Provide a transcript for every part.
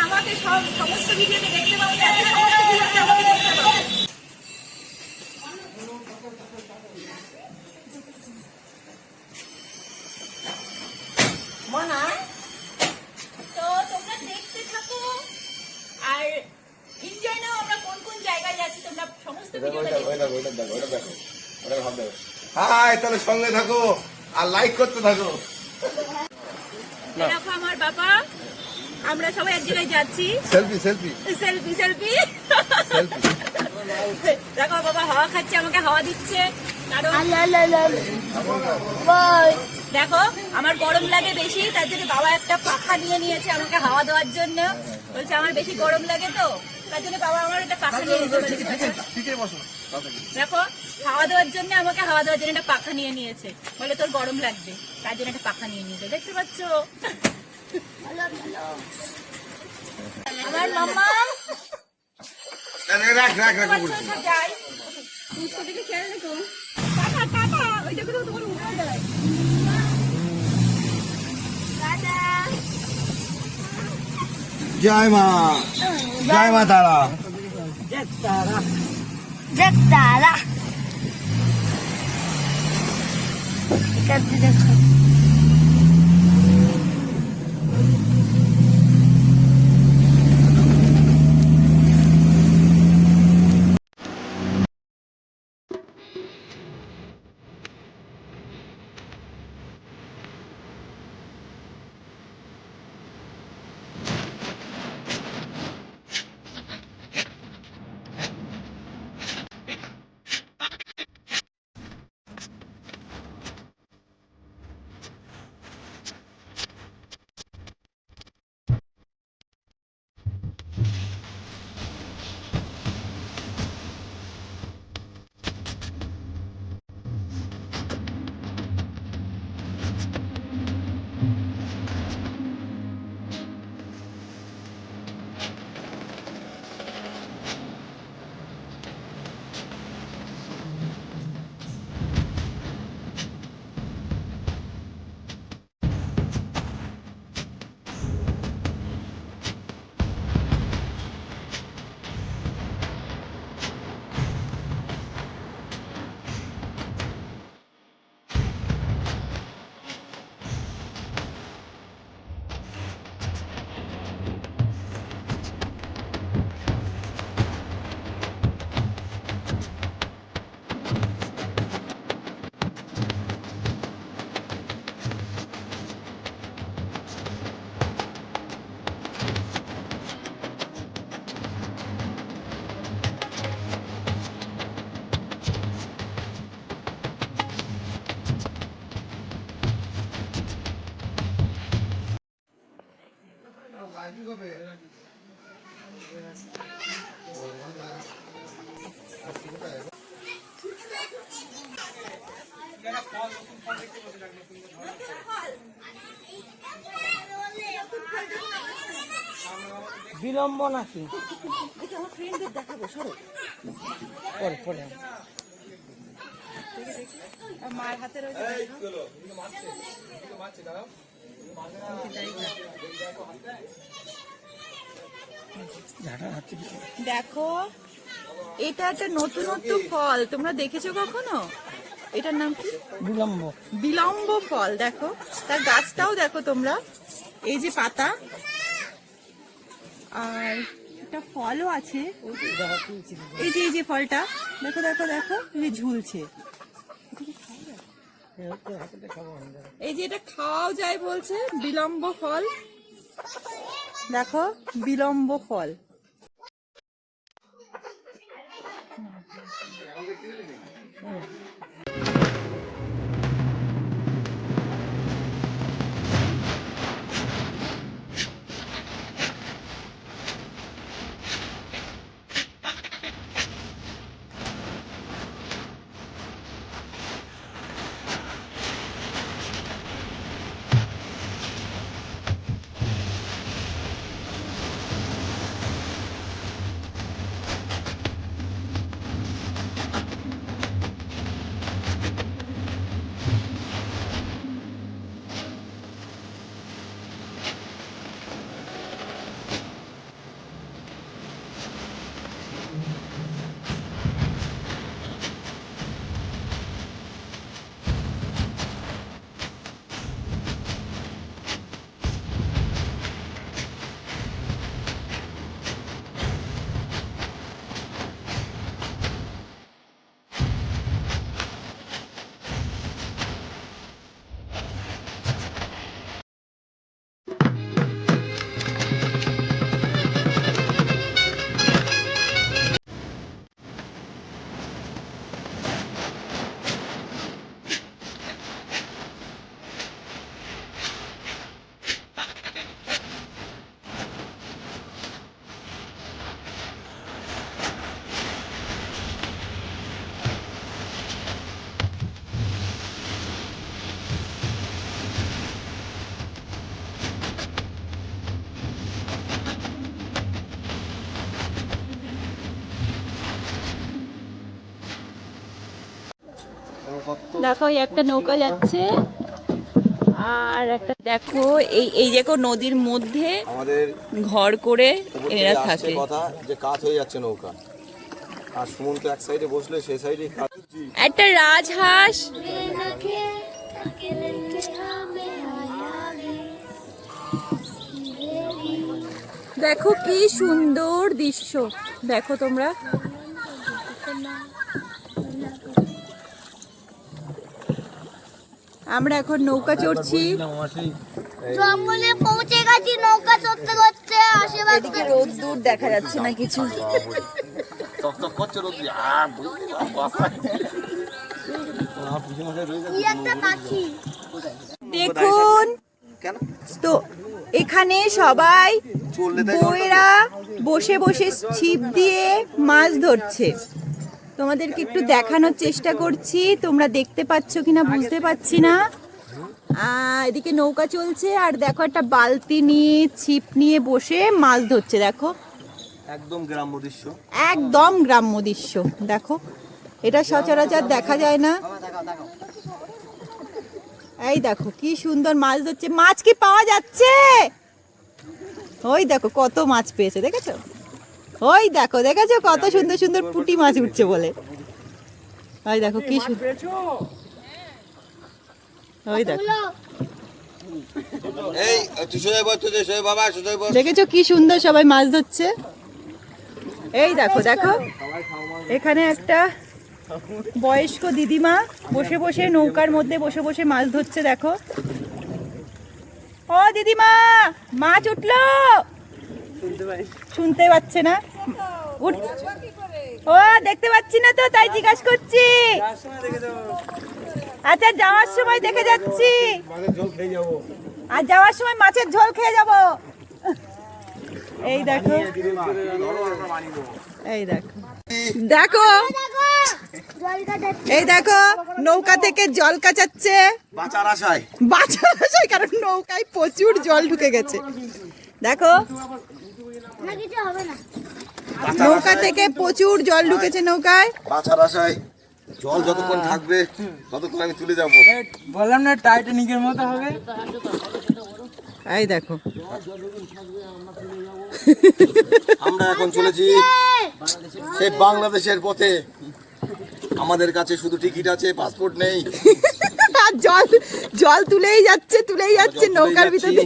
আমাকে সমস্ত ভিডিওতে দেখতে পাবো, সমস্ত ভিডিওতে আমাকে দেখতে পাবো। মনা, তো তোমরা দেখতে থাকো আর এনজয় নাও। আমরা কোন কোন জায়গায় যাচ্ছি তোমরা সমস্ত ভিডিওটা দেখো। হাই, তাহলে সঙ্গে থাকো আর লাইক করতে থাকো। দেখো আমার বাবা, আমরা সবাই এক জায়গায় যাচ্ছি। Selfie selfie selfie selfie. দেখো বাবা হাওয়া খাচ্ছে, আমাকে হাওয়া দিচ্ছে। কারণ দেখো আমার গরম লাগে বেশি, তার জন্য বাবা একটা পাখা নিয়ে নিয়েছে আমাকে হাওয়া দেওয়ার জন্য। বলছে আমার বেশি গরম লাগে তো, তার জন্য বাবা আমার একটা পাখা নিয়ে নিয়েছে। দেখো হাওয়া দেওয়ার জন্য, আমাকে হাওয়া দেওয়ার জন্য একটা পাখা নিয়ে নিয়েছে। বলে তোর গরম লাগবে, তার জন্য একটা পাখা নিয়ে নিয়েছে। দেখতে পাচ্ছ আমার মামা। রাখ রাখ রাখ যাই খেয়াল রেখো। টাটা টাটা, ওইটা করে তোমার উঠে দেয়। জয় মা, জয় মা তারা, জয় তারা, জয় তারা। দেখো বিলম্ব নাকি আমার ফ্রেন্ডদের দেখাবো, সরো পরে পরে মায়ের হাতে রয়েছে। দেখো এটা একটা নতুনত্ব ফল, তোমরা দেখেছো কখনো? এটার নাম কি? বিলম্ব। বিলম্ব ফল। দেখো তার গাছটাও দেখো তোমরা, এই যে পাতা, আর একটা ফলও আছে। এই যে ফলটা দেখো দেখো দেখো, এই যে ঝুলছে। এই যে এটা খাওয়াও যায় বলছে, বিলম্ব ফল। দেখো বিলম্ব ফল। দেখো এই একটা নৌকা যাচ্ছে, আর একটা দেখো এই দেখো নদীর মধ্যে আমাদের ঘর করে এরা থাকে। কথা যে কাজ হয়ে যাচ্ছে নৌকা, আর সুমন্ত এক সাইডে বসলে সেই সাইডে কাজ। একটা রাজহাঁস, দেখো কি সুন্দর দৃশ্য, দেখো তোমরা। আমরা এখন নৌকা চড়ছি, জঙ্গলে পৌঁছে গেছি নৌকা চড়তে করতে। আশেপাশে এদিকে রোদ্দুর দেখা যাচ্ছে না কিছু। কি একটা পাখি। দেখুন তো এখানে সবাই বউয়েরা বসে বসে ছিপ দিয়ে মাছ ধরছে। তোমাদেরকে একটু দেখানোর চেষ্টা করছি, তোমরা দেখতে পাচ্ছ কিনা বুঝতে পারছি না। এদিকে নৌকা চলছে, আর দেখো একটা বালতি নিয়ে ছিপ নিয়ে বসে মাছ ধরছে। দেখো একদম গ্রাম্য দৃশ্য, একদম গ্রাম্য দৃশ্য। দেখো এটা সচরাচর দেখা যায় না। এই দেখো কি সুন্দর মাছ ধরছে। মাছ কি পাওয়া যাচ্ছে? ওই দেখো কত মাছ পেয়েছে, দেখেছো? ওই দেখো, দেখেছো কত সুন্দর সুন্দর পুঁটি মাছ উঠছে বলে। ওই দেখো কি সুন্দর, ওই দেখো, এই তুই সোজা বস, তুই সোজা বাবা, সোজা বস। দেখেছো কি সুন্দর সবাই মাছ ধরছে। এই দেখো দেখো এখানে একটা বয়স্ক দিদিমা বসে বসে নৌকার মধ্যে বসে বসে মাছ ধরছে। দেখো, ও দিদিমা মাছ উঠলো, শুনতে পাচ্ছে না, ও দেখতে পাচ্ছি না তো, তাই জিজ্ঞাসা করছি। আচ্ছা যাওয়ার সময় দেখে যাচ্ছি, আর যাওয়ার সময় মাছের ঝোল খেয়ে যাব। এই দেখো, এই দেখো, দেখো এই দেখো নৌকা থেকে জল কাচাচ্ছে বাঁচার আশায়। বাঁচার আশায়, কারণ নৌকায় প্রচুর জল ঢুকে গেছে। দেখো না কিছু হবে না। নৌকা থেকে প্রচুর জল ঢুকেছে নৌকায়। বাঁচার আশায় জল যতক্ষণ থাকবে ততক্ষণ আমি তুলে যাব। বললাম না টাইটানিকের মতো হবে। এই দেখো আমরা এখন চলেছি সেই বাংলাদেশের পথে। আমাদের কাছে শুধু টিকিট আছে, পাসপোর্ট নেই। আর জল জল তুলেই যাচ্ছে নৌকার ভিতরে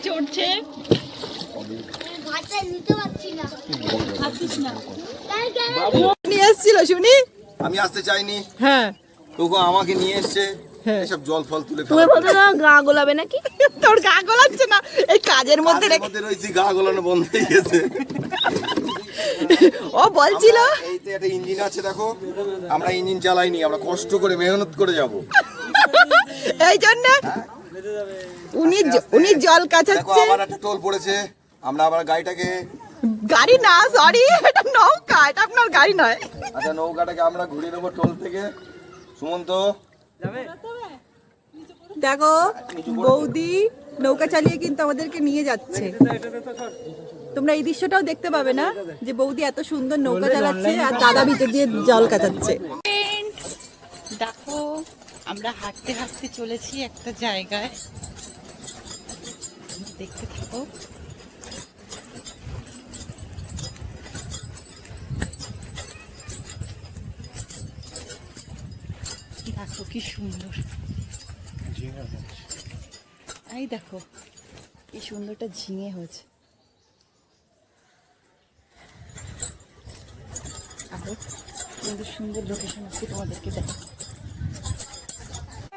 চড়ছে। ভাতটা নিতে পারছি না। নিয়ে এসেছিল শুনি, আমি আসতে চাইনি, হ্যাঁ তবু আমাকে নিয়ে এসছে এসব জল ফল তুলে তুমি বলতে না গা গোলাবে নাকি? তোর গা গলাচ্ছে না, এই কাজের মধ্যে রেখে রয়েছি, গা গলানো বন্ধ হয়ে গেছে। ও বলছিল এইতে একটা ইঞ্জিন আছে, দেখো আমরা ইঞ্জিন চালাইনি, আমরা কষ্ট করে মেহনত করে যাব। এই জন্য উনি জল দেখো কাচাচ্ছে। আবার একটা টোল পড়েছে, আমরা আবার গাড়িটাকে, গাড়ি না সরি, এটা নৌকা, এটা আপনার গাড়ি নয়। আচ্ছা নৌকাটাকে আমরা ঘুরিয়ে দেবো টোল থেকে। সুমন্ত দেখো বৌদি নৌকা চালিয়ে কিন্তু আমাদেরকে নিয়ে যাচ্ছে। তোমরা এই দৃশ্যটাও দেখতে পাবে না, যে বৌদি এত সুন্দর নৌকা চালাচ্ছে আর দাদা ভিতর দিয়ে জল কাচাচ্ছে। দেখো আমরা হাঁটতে হাঁটতে চলেছি একটা জায়গায়, দেখতে থাকো। দেখো কি সুন্দর, এই দেখো কি সুন্দরটা ঝিঙে হয়েছে। আরো সুন্দর সুন্দর লোকেশন আছে তোমাদেরকে দেখো।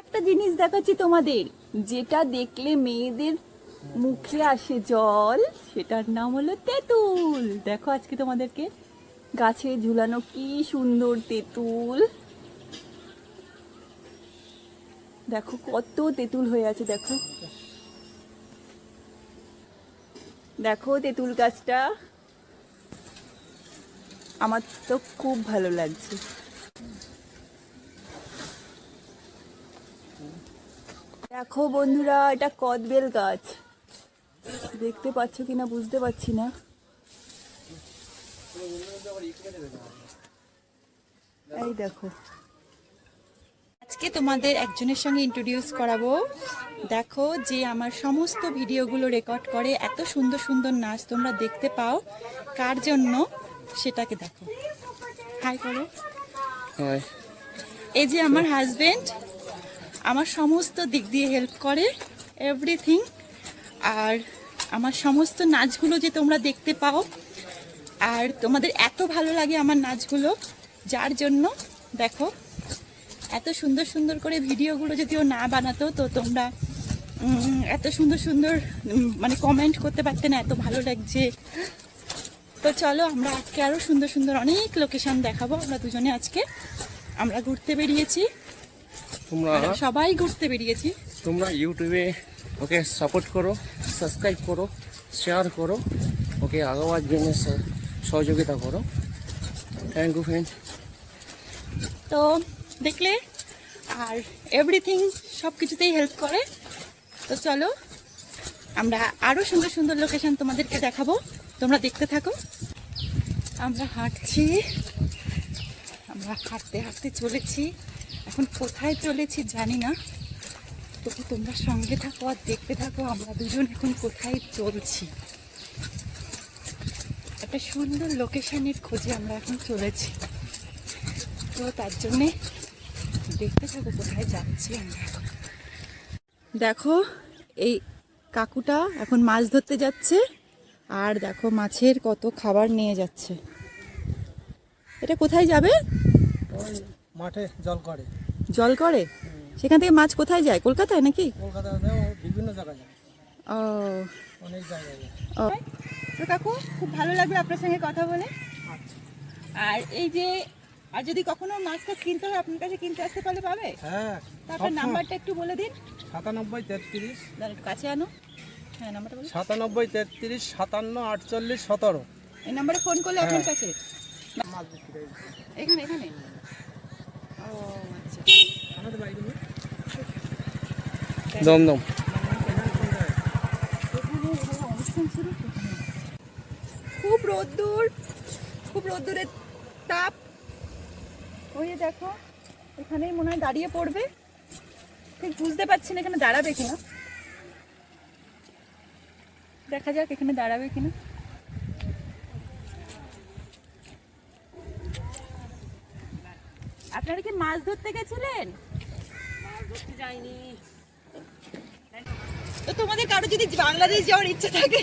একটা জিনিস দেখাচ্ছি তোমাদের, যেটা দেখলে মেয়েদের মুখে আসে জল, সেটার নাম হলো তেঁতুল। দেখো আজকে তোমাদেরকে গাছে ঝুলানো কি সুন্দর তেঁতুল, দেখো কত তেঁতুল হয়ে আছে। দেখো দেখো তেঁতুল গাছটা, আমার তো খুব ভালো লাগছে। দেখো বন্ধুরা, এটা কদবেল গাছ, দেখতে পাচ্ছ কিনা বুঝতে পারছি না। এই দেখো, আজকে তোমাদের একজনের সঙ্গে ইন্ট্রোডিউস করাবো। দেখো, যে আমার সমস্ত ভিডিওগুলো রেকর্ড করে, এত সুন্দর সুন্দর নাচ তোমরা দেখতে পাও, কার জন্য সেটাকে দেখো। হাই করো। এই যে আমার হাজবেন্ড, আমার সমস্ত দিক দিয়ে হেল্প করে, এভরিথিং। আর আমার সমস্ত নাচগুলো যে তোমরা দেখতে পাও, আর তোমাদের এত ভালো লাগে আমার নাচগুলো, যার জন্য দেখো এত সুন্দর সুন্দর করে ভিডিওগুলো যদিও না বানাতো তো তোমরা এত সুন্দর সুন্দর মানে কমেন্ট করতে পারতে না, এত ভালো লাগছে। তো চলো, আমরা আজকে আরও সুন্দর সুন্দর অনেক লোকেশন দেখাবো। আমরা দুজনে আজকে আমরা ঘুরতে বেরিয়েছি, তোমরা সবাই ঘুরতে বেরিয়েছি। তোমরা ইউটিউবে ওকে সাপোর্ট করো, সাবস্ক্রাইব করো, শেয়ার করো, ওকে আগাবার জন্য সহযোগিতা করো। Thank you friend. তো দেখলে, আর এভরিথিং সব কিছুতেই হেল্প করে। তো চলো, আমরা আরও সুন্দর সুন্দর লোকেশন তোমাদেরকে দেখাবো, তোমরা দেখতে থাকো। আমরা হাঁটছি, আমরা হাঁটতে হাঁটতে চলেছি। এখন কোথায় চলেছি জানি না, তবু তোমরা সঙ্গে থাকো আর দেখতে থাকো আমরা দুজন এখন কোথায় চলছি। একটা সুন্দর লোকেশনের খোঁজে আমরা এখন চলেছি, তো তার জন্যে দেখতে থাকো কোথায় যাচ্ছি আমরা এখন। দেখো, এই কাকুটা এখন মাছ ধরতে যাচ্ছে, আর দেখো মাছের কত খাবার নিয়ে যাচ্ছে। এটা কোথায় যাবে? মাঠে জল করে। জল করে? সেখান থেকে মাছ কোথায় যায়? কলকাতায় নাকি? কলকাতাতে বিভিন্ন জায়গায় যায়, ও, অনেক জায়গায় যায়। ও তো কাকু, খুব ভালো লাগবে আপনার সঙ্গে কথা বলে। আর এই যে, আর যদি কখনো মাছটা কিনতে হয় আপনার কাছে কিনতে আসতে পারলে পাবে? হ্যাঁ, তা আপনার নাম্বারটা একটু বলে দিন। 97 33 দাঁড়া, একটু কাছে আনো। হ্যাঁ, নাম্বারটা বলুন। 97 33 57 48 17। এই নাম্বারে ফোন করলে আপনার কাছে এখানে এখানে। ও আচ্ছা, আমাদের বাড়ি কোথায়? দমদম। খুব রোদ্দুর, খুব রোদ্দুরের তাপ। ওই যে দেখো, এখানেই মনে হয় দাঁড়িয়ে পড়বে, ঠিক বুঝতে পারছি না এখানে দাঁড়াবে কিনা। দেখা যাক এখানে দাঁড়াবে কিনা। আপনারা কি মাছ ধরতে গেছিলেন? তো তোমাদের কারো যদি বাংলাদেশ যাওয়ার ইচ্ছে থাকে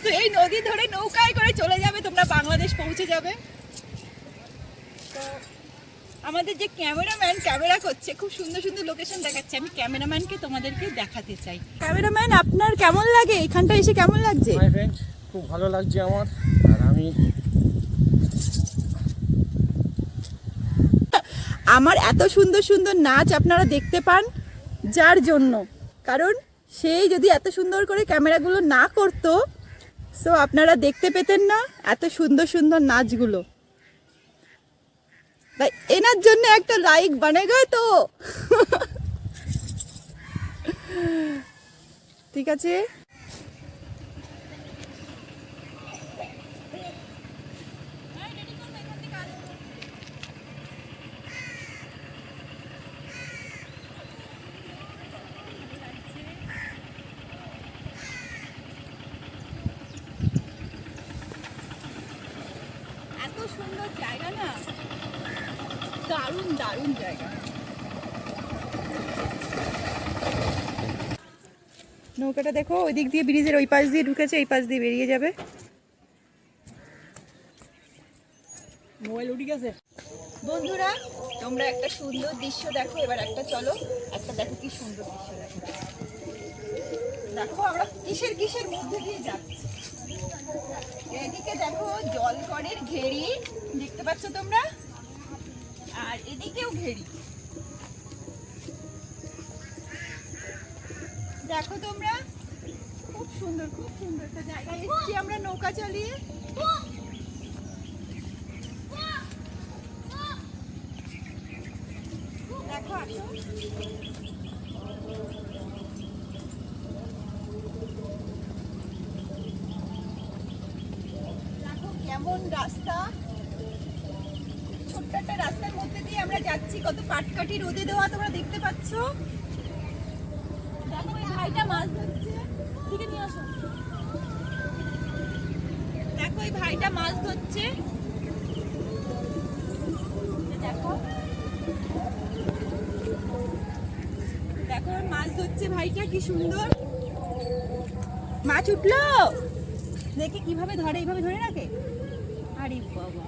তো এই নদী ধরে নৌকায় করে চলে যাবে, তোমরা বাংলাদেশ পৌঁছে যাবে। তো আমাদের যে ক্যামেরাম্যান ক্যামেরা করছে, খুব সুন্দর সুন্দর লোকেশন দেখাচ্ছে, আমি ক্যামেরাম্যানকে তোমাদেরকে দেখাতে চাই। ক্যামেরাম্যান, আপনার কেমন লাগে এখানটা এসে? কেমন লাগছে? মাই ফ্রেন্ড, খুব ভালো লাগছে আমার। আর আমি আমার এত সুন্দর সুন্দর নাচ আপনারা দেখতে পান যার জন্য, কারণ সেই যদি এত সুন্দর করে ক্যামেরাগুলো না করতো সো আপনারা দেখতে পেতেন না এত সুন্দর সুন্দর নাচগুলো। তাই এনার জন্য একটা লাইক বানেগা তো। ঠিক আছে, এত সুন্দর জায়গা না, দারুণ দারুণ জায়গা। নৌকাটা দেখো, ওই দিক দিয়ে ব্রিজের ওই পাশ দিয়ে ঢুকেছে, এই পাশ দিয়ে বেরিয়ে যাবে। মোবাইল উঠে গেছে। বন্ধুরা, তোমরা একটা সুন্দর দৃশ্য দেখো, এবার একটা চলো একটা দেখো কি সুন্দর দৃশ্য দেখো। দেখো আমরা কিসের কিসের মধ্যে দিয়ে যাচ্ছি। এদিকে দেখো জলকরের ঘেরি দেখতে পাচ্ছ তোমরা, আর এদিকেও ঘেরি। দেখো তোমরা, খুব সুন্দর একটা জায়গায় এসেছি আমরা নৌকা চালিয়ে। দেখো, আসো। দেখো কেমন রাস্তা, ছোট্ট একটা রাস্তার মধ্যে দিয়ে আমরা যাচ্ছি, কত পাটকাঠি রোদে দেওয়া তোমরা দেখতে পাচ্ছ। দেখো এই ভাইটা মাছ ধরছে, দিকে নিয়ে আসো। দেখো এই ভাইটা মাছ ধরছে, দেখো দেখো মাছ ধরছে ভাইটা, কি সুন্দর মাছ উঠলো। দেখে কিভাবে ধরে, এইভাবে ধরে রাখে। আরে বাবা,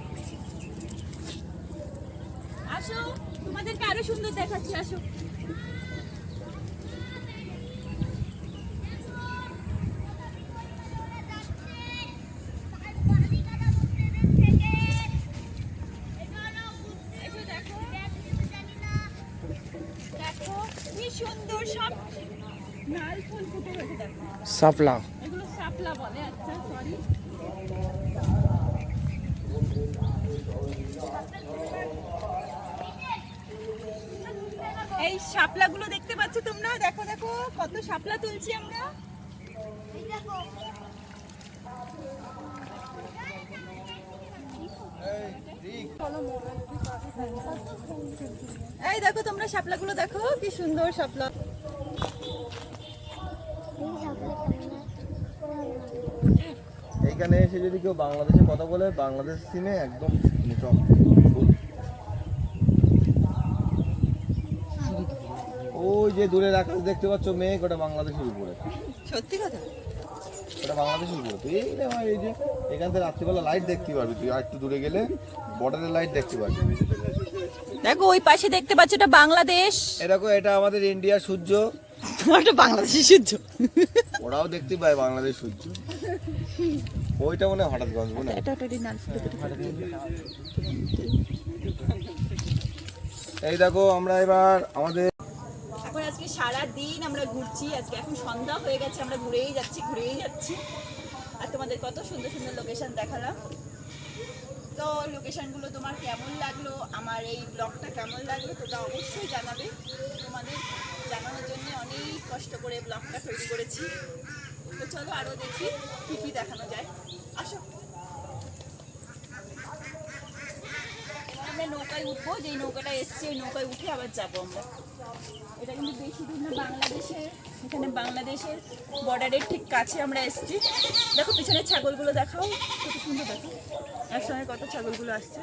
আসো তোমাদেরকে আরো সুন্দর দেখাচ্ছি, আসো। এসো, দেখো দেখো কি সুন্দর সব লাল ফুল ফুটে রয়েছে। দেখো শাপলা। এগুলো শাপলা বলে। আচ্ছা সরি। এই শাপলাগুলো দেখতে পাচ্ছ তোমরা? দেখো দেখো কত শাপলা তুলছি আমরা। এই দেখো তোমরা শাপলাগুলো দেখো, কি সুন্দর শাপলা। এইখানে এসে যদি কেউ বাংলাদেশে কথা বলে, বাংলাদেশ সিমে একদম নেটওয়ার্ক ফুল। ওই যে দূরের আকাশ দেখতে পাচ্ছ মেঘ, ওটা বাংলাদেশের উপরে। সত্যি কথা? ওটা বাংলাদেশের উপরে। তুই এই রে ভাই, এই যে এখান থেকে রাত্রিবেলা লাইট দেখতে পারবি, তুই আর একটু দূরে গেলে বর্ডারের লাইট দেখতে পারবি। দেখো ওই পাশে দেখতে পাচ্ছ, এটা বাংলাদেশ। এরকম এটা আমাদের ইন্ডিয়ার সূর্য, ওটা বাংলাদেশের সূর্য। ওরাও দেখতে পায় বাংলাদেশ সূর্য। ওইটা মনে হয় হঠাৎগঞ্জ মনে হয়। এটা ওটা নাল ফুল। এই দেখো আমরা এবার আমাদের এখন আজকে সারা দিন আমরা ঘুরছি, আজকে এখন সন্ধ্যা হয়ে গেছে, আমরা ঘুরেই যাচ্ছি। আর তোমাদের কত সুন্দর সুন্দর লোকেশন দেখালাম। তো লোকেশনগুলো তোমার কেমন লাগলো, আমার এই ব্লগটা কেমন লাগলো তোমরা অবশ্যই জানাবে। তোমাদের জানানোর জন্য অনেক কষ্ট করে ব্লগটা তৈরি করেছি। তো চলো আরও দেখি কী কী দেখানো যায়। আসো, আমরা নৌকায় উঠবো, যেই নৌকাটা এসছে ওই নৌকায় উঠে আবার যাবো আমরা। এটা কিন্তু বেশি দূর না, বাংলাদেশের, এখানে বাংলাদেশের বর্ডারের ঠিক কাছে আমরা এসেছি। দেখো পিছনের ছাগলগুলো দেখাও, কত সুন্দর। দেখো একসঙ্গে কত ছাগলগুলো আসছে।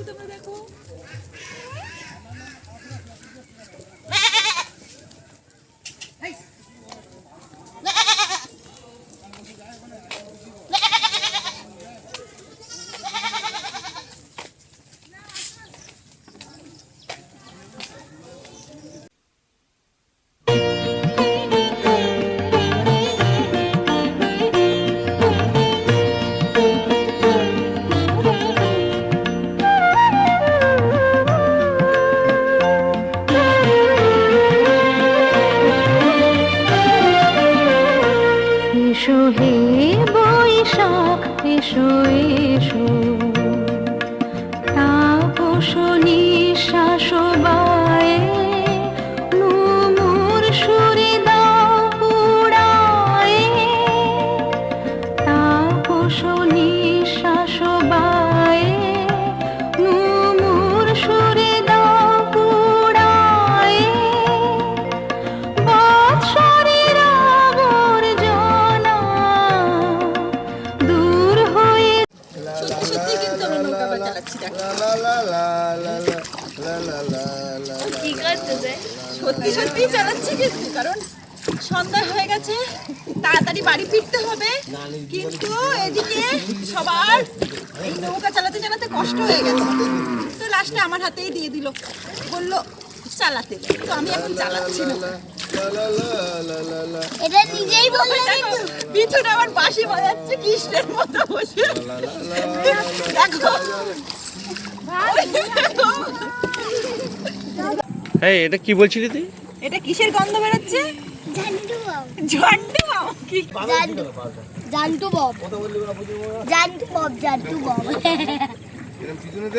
তোমরা দেখো এসো হে বৈশাখ, এসো এসো, তাপস নিঃশ্বাস বায়ে, মুমুর সুরে দাও পুড়ায়ে, তাপস নিঃশ্বাস বায়ে, মুমুর সুরে দাও পুড়ায়ে, বৎসরের আবর্জনা দূর হয়ে। সত্যি সত্যি কিন্তু আমরা নৌকা আবার চালাচ্ছি। দেখো কি করতেছে? সত্যি সত্যি চালাচ্ছি কিন্তু, কারণ সন্ধ্যা হয়ে গেছে, তাড়াতাড়ি বাড়ি ফিরতে হবে। কিন্তু এদিকে সবার এই নৌকা চালাতে চালাতে কষ্ট হয়ে গেছে, তো লাস্টে আমার হাতেই দিয়ে দিল, বললো চালাতে। তো আমি এখন চালাচ্ছি না। এটা নিজেই বললে দেখো, পিছনে আমার বাঁশি বাজাচ্ছে কৃষ্ণের মতো বসে। দেখো এই এটা কি বলছিলি তুই? এটা কিসের গন্ধ বেরোচ্ছে? জান্টু বব, ঝন্টু মামা কি? Jantu Bob, Jantu Bob, Jantu Bob. এরকম পিছনে দে।